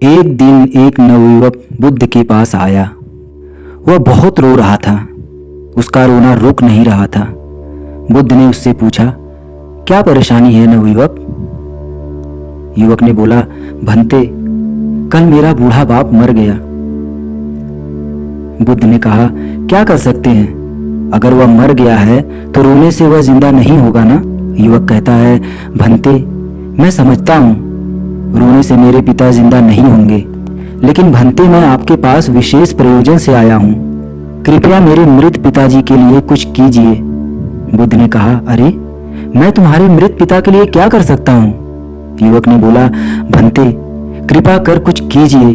एक दिन एक नवयुवक बुद्ध के पास आया। वह बहुत रो रहा था। उसका रोना रुक नहीं रहा था। बुद्ध ने उससे पूछा, क्या परेशानी है नवयुवक? युवक ने बोला, भंते, कल मेरा बूढ़ा बाप मर गया। बुद्ध ने कहा, क्या कर सकते हैं? अगर वह मर गया है तो रोने से वह जिंदा नहीं होगा ना? युवक कहता है, भंते, मैं समझता हूं रोने से मेरे पिता जिंदा नहीं होंगे, लेकिन भंते, मैं आपके पास विशेष प्रयोजन से आया हूं। कृपया मेरे मृत पिताजी के लिए कुछ कीजिए। बुद्ध ने कहा, अरे, मैं तुम्हारे मृत पिता के लिए क्या कर सकता हूं? युवक ने बोला, भंते, कृपा कर कुछ कीजिए।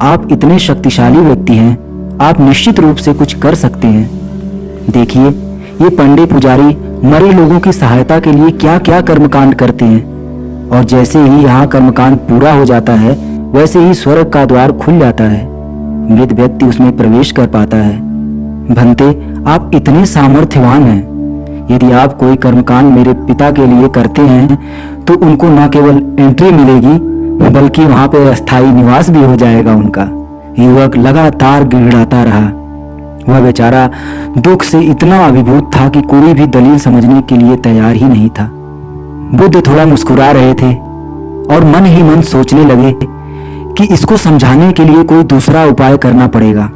आप इतने शक्तिशाली व्यक्ति हैं, आप निश्चित रूप से कुछ कर सकते हैं। देखिए, ये पंडित पुजारी मरे लोगों की सहायता के लिए क्या क्या कर्मकांड करते हैं, और जैसे ही यहाँ कर्मकांड पूरा हो जाता है वैसे ही स्वर्ग का द्वार खुल जाता है। मृत व्यक्ति उसमें प्रवेश कर पाता है। भंते, आप इतने सामर्थ्यवान हैं। यदि आप कोई कर्मकांड मेरे पिता के लिए करते हैं तो उनको न केवल एंट्री मिलेगी बल्कि वहां पर अस्थायी निवास भी हो जाएगा उनका। युवक लगातार गिड़गिड़ाता रहा। वह बेचारा दुख से इतना अभिभूत था कि कोई भी दलील समझने के लिए तैयार ही नहीं था। बुद्ध थोड़ा मुस्कुरा रहे थे और मन ही मन सोचने लगे कि इसको समझाने के लिए कोई दूसरा उपाय करना पड़ेगा।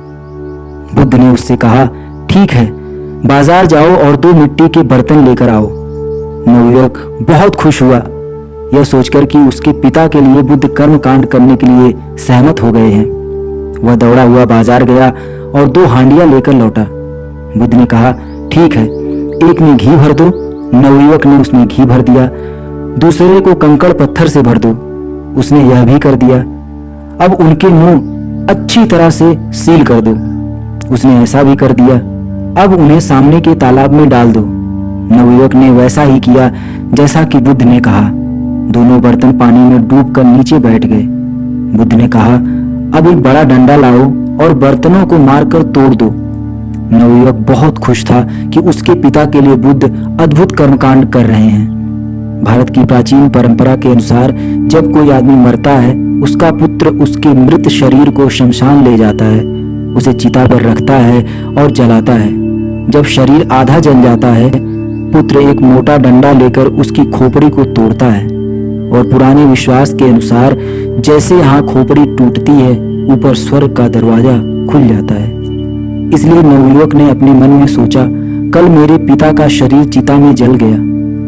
बुद्ध ने उससे कहा, ठीक है, बाजार जाओ और 2 मिट्टी के बर्तन लेकर आओ। नवयुवक बहुत खुश हुआ यह सोचकर कि उसके पिता के लिए बुद्ध कर्मकांड करने के लिए सहमत हो गए हैं। वह दौड़ा हुआ बाजार गया और 2 हांडियां लेकर लौटा। बुद्ध ने कहा, ठीक है, एक में घी भर दो। नवयुवक ने उसमें घी भर दिया। दूसरे को कंकड़ पत्थर से भर दो। उसने यह भी कर दिया। अब उनके मुंह अच्छी तरह से सील कर दो। उसने ऐसा भी कर दिया। अब उन्हें सामने के तालाब में डाल दो। नवयुवक ने वैसा ही किया जैसा कि बुद्ध ने कहा। दोनों बर्तन पानी में डूबकर नीचे बैठ गए। बुद्ध ने कहा, अब एक बड़ा डंडा लाओ और बर्तनों को मारकर तोड़ दो। नवयुवक बहुत खुश था कि उसके पिता के लिए बुद्ध अद्भुत कर्मकांड कर रहे हैं। भारत की प्राचीन परंपरा के अनुसार जब कोई आदमी मरता है, उसका पुत्र उसके मृत शरीर को शमशान ले जाता है, उसे चिता पर रखता है और जलाता है। जब शरीर आधा जल जाता है, पुत्र एक मोटा डंडा लेकर उसकी खोपड़ी को तोड़ता है, और पुराने विश्वास के अनुसार जैसे यहाँ खोपड़ी टूटती है, ऊपर स्वर्ग का दरवाजा खुल जाता है। इसलिए नवयुवक ने अपने मन में सोचा, कल मेरे पिता का शरीर चिता में जल गया,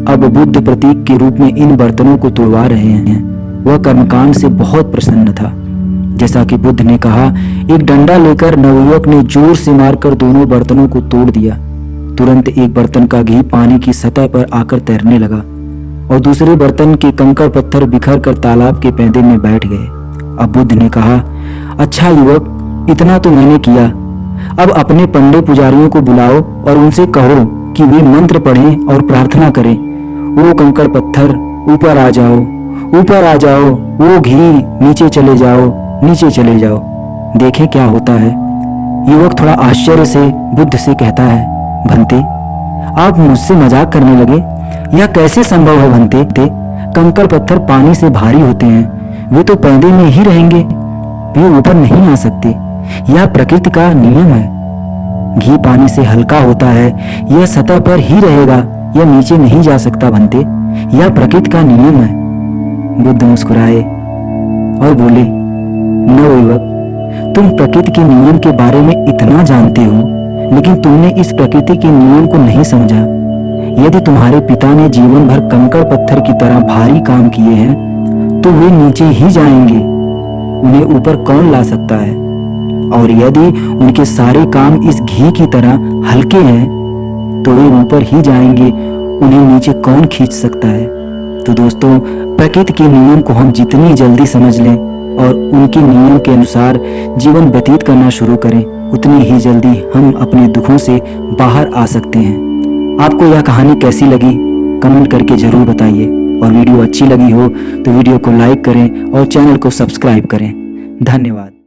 अब बुद्ध प्रतीक के रूप में इन बर्तनों को तोड़वा रहे हैं। वह कर्मकांड से बहुत प्रसन्न था। जैसा कि बुद्ध ने कहा, एक डंडा लेकर नवयुवक ने जोर से मारकर दोनों बर्तनों को तोड़ दिया। तुरंत एक बर्तन का घी पानी की सतह पर आकर तैरने लगा और दूसरे बर्तन के कंकड़ पत्थर बिखर कर तालाब के पैंदे में बैठ गए। अब बुद्ध ने कहा, अच्छा युवक, इतना तो मैंने किया। अब अपने पंडित पुजारियों को बुलाओ और उनसे कहो कि वे मंत्र पढ़ें और प्रार्थना करें। वो कंकड़ पत्थर ऊपर आ जाओ, ऊपर आ जाओ। वो घी नीचे चले जाओ, नीचे चले जाओ। देखें क्या होता है। युवक थोड़ा आश्चर्य से बुद्ध से कहता है, भंते, आप मुझसे मजाक करने लगे? यह कैसे संभव है भंते? कंकड़ पत्थर पानी से भारी होते हैं, वे तो पैंदे में ही रहेंगे, वे ऊपर नहीं आ सकते। यह प्रकृति का नियम है। घी पानी से हल्का होता है, यह सतह पर ही रहेगा, यह नीचे नहीं जा सकता भंते। यह प्रकृति का नियम है। बुद्ध मुस्कुराए और बोले, नवयुवक, तुम प्रकृति के नियम के बारे में इतना जानते हो, लेकिन तुमने इस प्रकृति के नियम को नहीं समझा। यदि तुम्हारे पिता ने जीवन भर कंकड़ पत्थर की तरह भारी काम किए हैं तो वे नीचे ही जाएंगे, उन्हें ऊपर कौन ला सकता है? और यदि उनके सारे काम इस घी की तरह हल्के हैं तो वे ऊपर ही जाएंगे, उन्हें नीचे कौन खींच सकता है? तो दोस्तों, प्रकृति के नियम को हम जितनी जल्दी समझ लें और उनके नियम के अनुसार जीवन व्यतीत करना शुरू करें, उतनी ही जल्दी हम अपने दुखों से बाहर आ सकते हैं। आपको यह कहानी कैसी लगी कमेंट करके जरूर बताइए, और वीडियो अच्छी लगी हो तो वीडियो को लाइक करें और चैनल को सब्सक्राइब करें। धन्यवाद।